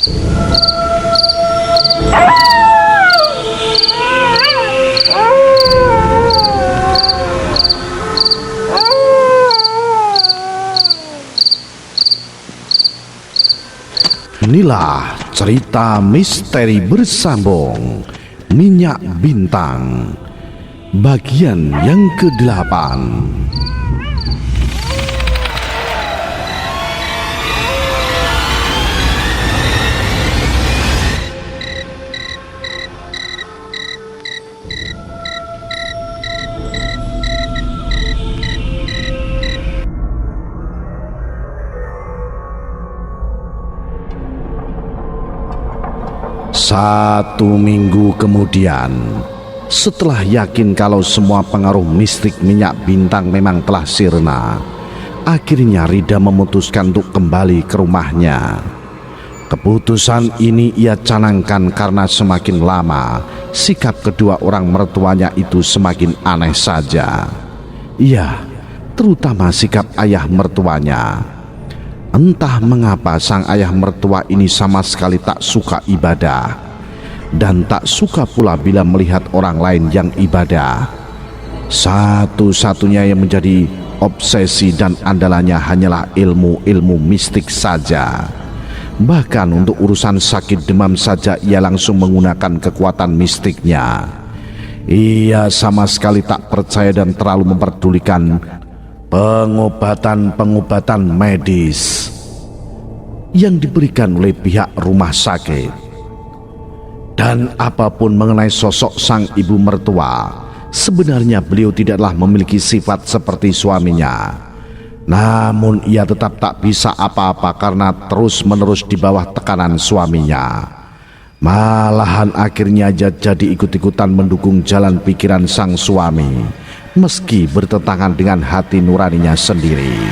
Inilah cerita misteri bersambung Minyak Bintang bagian yang ke-8. Satu minggu kemudian, setelah yakin kalau semua pengaruh mistik minyak bintang memang telah sirna, akhirnya Rida memutuskan untuk kembali ke rumahnya. Keputusan ini ia canangkan karena semakin lama sikap kedua orang mertuanya itu semakin aneh saja. Iya, terutama sikap ayah mertuanya. Entah mengapa sang ayah mertua ini sama sekali tak suka ibadah dan tak suka pula bila melihat orang lain yang ibadah. Satu-satunya yang menjadi obsesi dan andalannya hanyalah ilmu-ilmu mistik saja. Bahkan untuk urusan sakit demam saja ia langsung menggunakan kekuatan mistiknya. Ia sama sekali tak percaya dan terlalu memperdulikan pengobatan medis yang diberikan oleh pihak rumah sakit. Dan apapun mengenai sosok sang ibu mertua, sebenarnya beliau tidaklah memiliki sifat seperti suaminya. Namun ia tetap tak bisa apa-apa karena terus-menerus di bawah tekanan suaminya. Malahan akhirnya jadi ikut-ikutan mendukung jalan pikiran sang suami, meski bertentangan dengan hati nuraninya sendiri.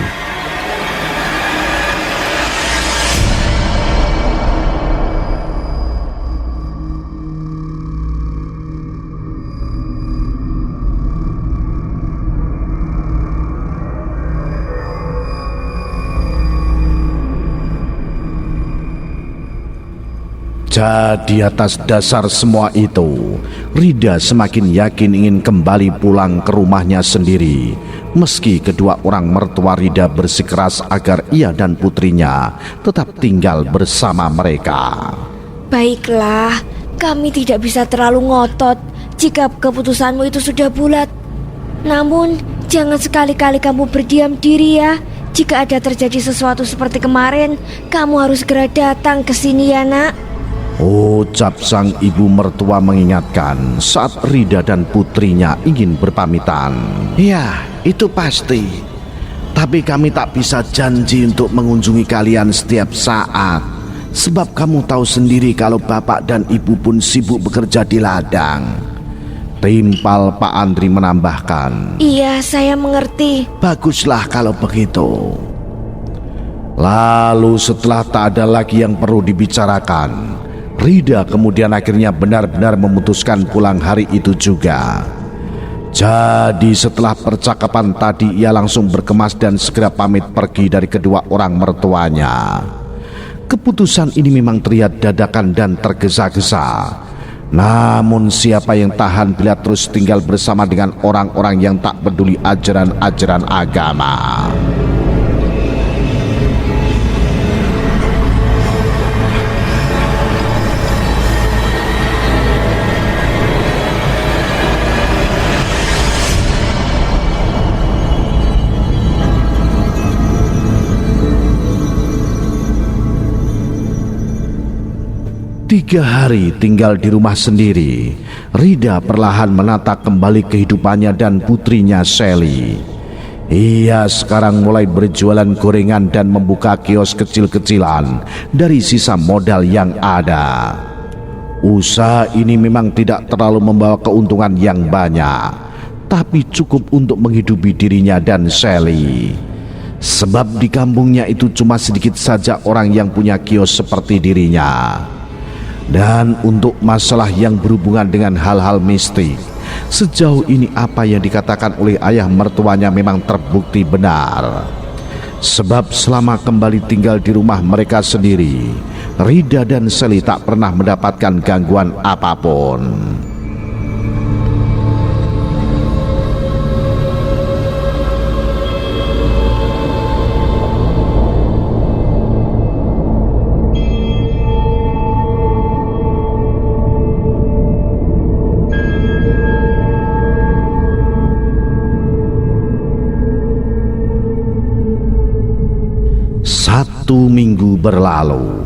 Jadi atas dasar semua itu, Rida semakin yakin ingin kembali pulang ke rumahnya sendiri. Meski kedua orang mertua Rida bersikeras agar ia dan putrinya tetap tinggal bersama mereka. Baiklah, kami tidak bisa terlalu ngotot jika keputusanmu itu sudah bulat. Namun, jangan sekali-kali kamu berdiam diri ya. Jika ada terjadi sesuatu seperti kemarin, kamu harus segera datang ke sini ya nak. Ucap sang ibu mertua mengingatkan saat Rida dan putrinya ingin berpamitan. Ya, itu pasti. Tapi kami tak bisa janji untuk mengunjungi kalian setiap saat. Sebab kamu tahu sendiri kalau bapak dan ibu pun sibuk bekerja di ladang. Timpal Pak Andri menambahkan. Iya, saya mengerti. Baguslah kalau begitu. Lalu setelah tak ada lagi yang perlu dibicarakan, Rida kemudian akhirnya benar-benar memutuskan pulang hari itu juga. Jadi setelah percakapan tadi ia langsung berkemas dan segera pamit pergi dari kedua orang mertuanya. Keputusan ini memang terlihat dadakan dan tergesa-gesa. Namun siapa yang tahan bila terus tinggal bersama dengan orang-orang yang tak peduli ajaran-ajaran agama. Tiga hari tinggal di rumah sendiri, Rida perlahan menata kembali kehidupannya dan putrinya Sally. Ia sekarang mulai berjualan gorengan dan membuka kios kecil-kecilan dari sisa modal yang ada. Usaha ini memang tidak terlalu membawa keuntungan yang banyak, tapi cukup untuk menghidupi dirinya dan Sally. Sebab di kampungnya itu cuma sedikit saja orang yang punya kios seperti dirinya. Dan untuk masalah yang berhubungan dengan hal-hal mistik, sejauh ini apa yang dikatakan oleh ayah mertuanya memang terbukti benar. Sebab selama kembali tinggal di rumah mereka sendiri, Rida dan Sally tak pernah mendapatkan gangguan apapun. Satu minggu berlalu,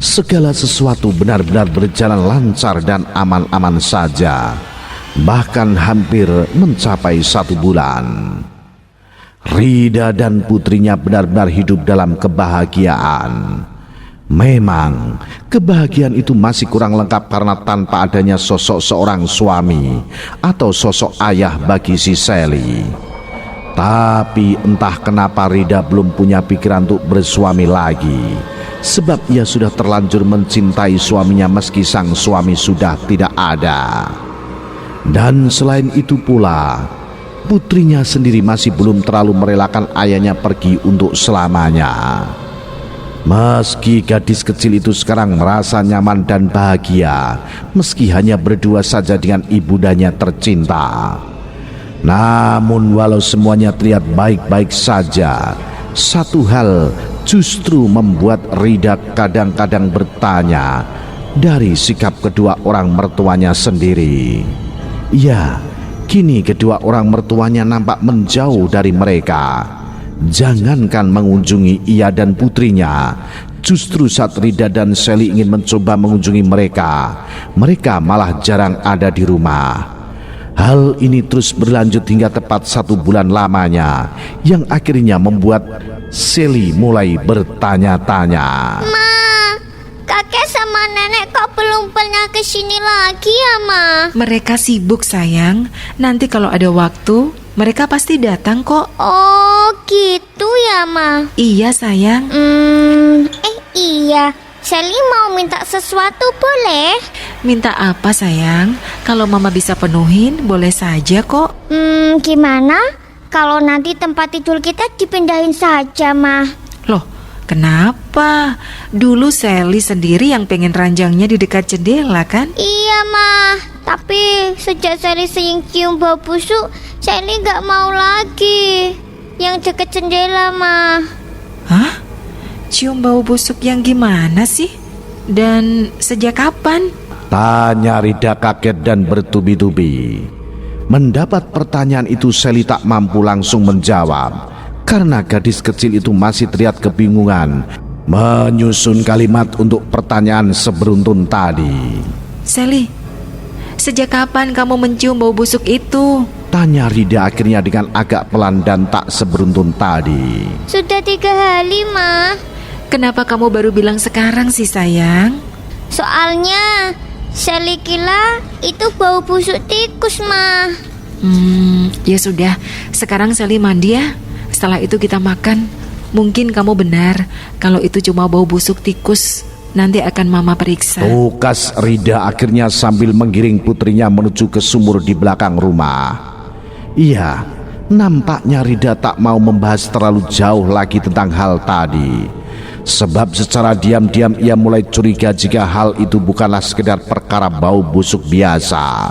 segala sesuatu benar-benar berjalan lancar dan aman-aman saja, bahkan hampir mencapai 1 bulan. Rida dan putrinya benar-benar hidup dalam kebahagiaan. Memang kebahagiaan itu masih kurang lengkap karena tanpa adanya sosok seorang suami atau sosok ayah bagi si Sally. Tapi entah kenapa Rida belum punya pikiran untuk bersuami lagi, sebab ia sudah terlanjur mencintai suaminya meski sang suami sudah tidak ada. Dan selain itu pula, putrinya sendiri masih belum terlalu merelakan ayahnya pergi untuk selamanya. Meski gadis kecil itu sekarang merasa nyaman dan bahagia, meski hanya berdua saja dengan ibundanya tercinta. Namun walau semuanya terlihat baik-baik saja, satu hal justru membuat Rida kadang-kadang bertanya dari sikap kedua orang mertuanya sendiri. Ya, kini kedua orang mertuanya nampak menjauh dari mereka. Jangankan mengunjungi ia dan putrinya, justru saat Rida dan Sally ingin mencoba mengunjungi mereka malah jarang ada di rumah. Hal ini terus berlanjut hingga tepat 1 bulan lamanya, yang akhirnya membuat Sally mulai bertanya-tanya. Ma, kakek sama nenek kok belum pernah kesini lagi ya, Ma? Mereka sibuk sayang, nanti kalau ada waktu mereka pasti datang kok. Oh gitu ya, Ma? Iya sayang. Iya, Sally mau minta sesuatu boleh? Minta apa sayang? Kalau mama bisa penuhin boleh saja kok. Gimana kalau nanti tempat tidur kita dipindahin saja, Ma? Loh, kenapa? Dulu Sally sendiri yang pengen ranjangnya di dekat jendela kan? Iya, Ma. Tapi sejak Sally sering cium bau busuk, Sally gak mau lagi yang deket jendela, Ma. Hah? Cium bau busuk yang gimana sih? Dan sejak kapan? Tanya Rida kaget dan bertubi-tubi. Mendapat pertanyaan itu, Sally tak mampu langsung menjawab karena gadis kecil itu masih terlihat kebingungan menyusun kalimat untuk pertanyaan seberuntun tadi. Sally, sejak kapan kamu mencium bau busuk itu? Tanya Rida akhirnya dengan agak pelan dan tak seberuntun tadi. Sudah 3 hari, Ma. Kenapa kamu baru bilang sekarang sih sayang? Soalnya Sally kira itu bau busuk tikus, Ma. Ya sudah, sekarang Sally mandi ya. Setelah itu kita makan. Mungkin kamu benar kalau itu cuma bau busuk tikus. Nanti akan mama periksa. Tukas Rida akhirnya sambil menggiring putrinya menuju ke sumur di belakang rumah. Iya, nampaknya Rida tak mau membahas terlalu jauh lagi tentang hal tadi. Sebab secara diam-diam ia mulai curiga jika hal itu bukanlah sekedar perkara bau busuk biasa.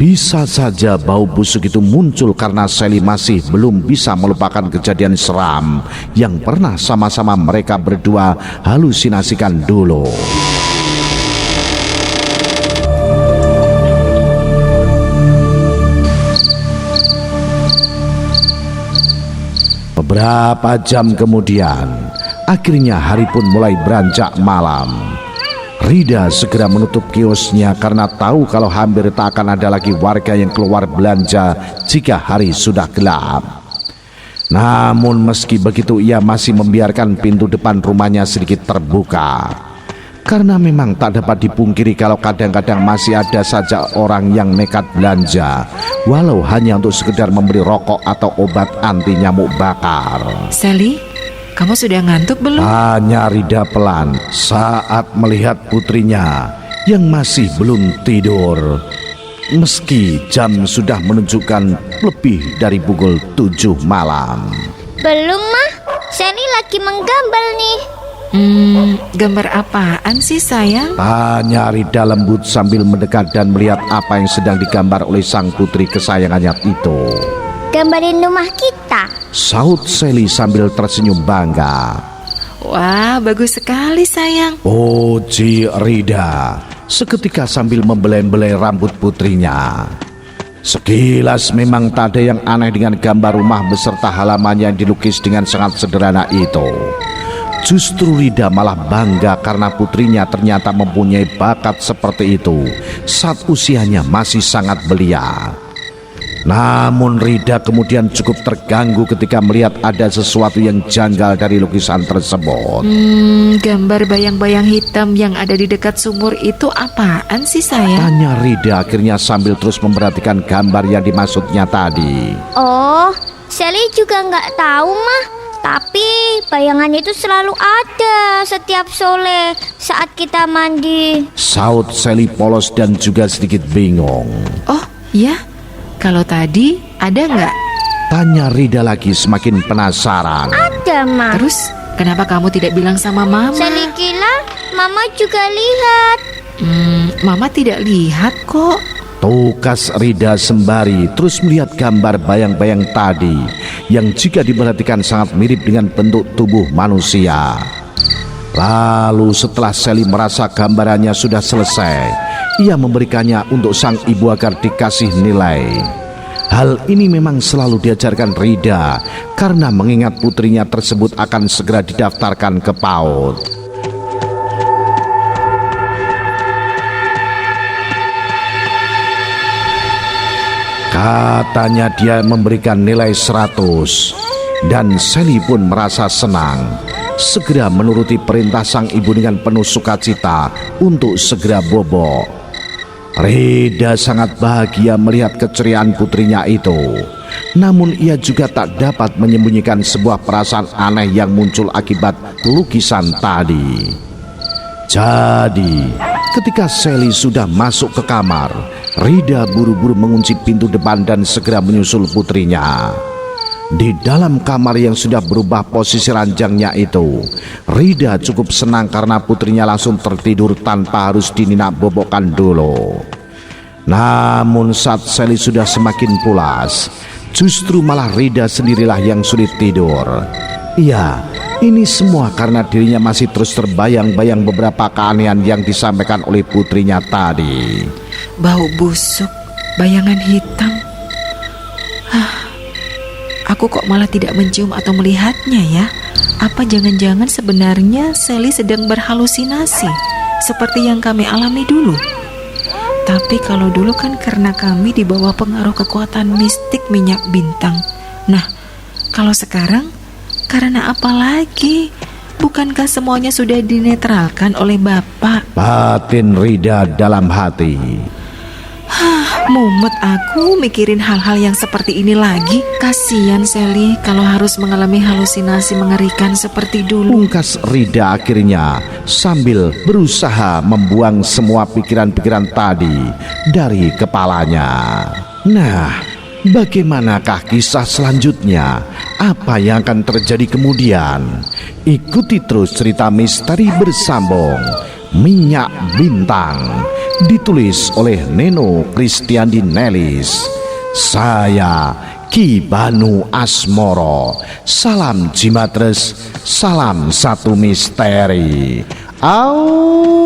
Bisa saja bau busuk itu muncul karena Sally masih belum bisa melupakan kejadian seram yang pernah sama-sama mereka berdua halusinasikan dulu. Beberapa jam kemudian, akhirnya hari pun mulai beranjak malam. Rida segera menutup kiosnya karena tahu kalau hampir tak akan ada lagi warga yang keluar belanja jika hari sudah gelap. Namun meski begitu ia masih membiarkan pintu depan rumahnya sedikit terbuka. Karena memang tak dapat dipungkiri kalau kadang-kadang masih ada saja orang yang nekat belanja, walau hanya untuk sekedar membeli rokok atau obat anti nyamuk bakar. Sally, kamu sudah ngantuk belum? Tanya Rida pelan saat melihat putrinya yang masih belum tidur. Meski jam sudah menunjukkan lebih dari pukul 7 malam. Belum, Ma. Sally lagi menggambar nih. Gambar apaan sih sayang? Tanya Rida lembut sambil mendekat dan melihat apa yang sedang digambar oleh sang putri kesayangannya itu. Gambarin rumah kita. Saut Sally sambil tersenyum bangga. Wah, bagus sekali sayang. Puji Rida seketika sambil membelai-belai rambut putrinya. Sekilas memang tak ada yang aneh dengan gambar rumah beserta halamannya yang dilukis dengan sangat sederhana itu. Justru Rida malah bangga karena putrinya ternyata mempunyai bakat seperti itu saat usianya masih sangat belia. Namun Rida kemudian cukup terganggu ketika melihat ada sesuatu yang janggal dari lukisan tersebut. Gambar bayang-bayang hitam yang ada di dekat sumur itu apaan sih sayang? Tanya Rida akhirnya sambil terus memperhatikan gambar yang dimaksudnya tadi. Oh, Sally juga nggak tahu mah. Tapi bayangan itu selalu ada setiap sore saat kita mandi. Saut Sally polos dan juga sedikit bingung. Oh ya, kalau tadi ada nggak? Tanya Rida lagi semakin penasaran. Ada mah. Terus kenapa kamu tidak bilang sama mama? Sally kira mama juga lihat. Mama tidak lihat kok. Tukas Rida sembari terus melihat gambar bayang-bayang tadi yang jika diperhatikan sangat mirip dengan bentuk tubuh manusia. Lalu setelah Sally merasa gambarannya sudah selesai, ia memberikannya untuk sang ibu agar dikasih nilai. Hal ini memang selalu diajarkan Rida karena mengingat putrinya tersebut akan segera didaftarkan ke PAUD. Katanya dia memberikan nilai 100 dan Sally pun merasa senang. Segera menuruti perintah sang ibu dengan penuh sukacita untuk segera bobo. Rida sangat bahagia melihat keceriaan putrinya itu. Namun ia juga tak dapat menyembunyikan sebuah perasaan aneh yang muncul akibat lukisan tadi. Jadi, ketika Sally sudah masuk ke kamar, Rida buru-buru mengunci pintu depan dan segera menyusul putrinya. Di dalam kamar yang sudah berubah posisi ranjangnya itu, Rida cukup senang karena putrinya langsung tertidur tanpa harus dininak bobokkan dulu. Namun saat Sally sudah semakin pulas, justru malah Rida sendirilah yang sulit tidur. Iya, ini semua karena dirinya masih terus terbayang-bayang beberapa keanehan yang disampaikan oleh putrinya tadi. Bau busuk, bayangan hitam. Aku kok malah tidak mencium atau melihatnya ya? Apa jangan-jangan sebenarnya Sally sedang berhalusinasi seperti yang kami alami dulu? Tapi kalau dulu kan karena kami di bawah pengaruh kekuatan mistik minyak bintang. Nah, kalau sekarang karena apa lagi? Bukankah semuanya sudah dinetralkan oleh Bapak? Batin Rida dalam hati. Mumet aku mikirin hal-hal yang seperti ini lagi. Kasian Sally kalau harus mengalami halusinasi mengerikan seperti dulu. Pungkas Rida akhirnya sambil berusaha membuang semua pikiran-pikiran tadi dari kepalanya. Nah, bagaimanakah kisah selanjutnya? Apa yang akan terjadi kemudian? Ikuti terus cerita misteri bersambung Minyak Bintang, ditulis oleh Neno Kristiandi Nelis. Saya Ki Banu Asmoro. Salam Jimatres, salam satu misteri. Au.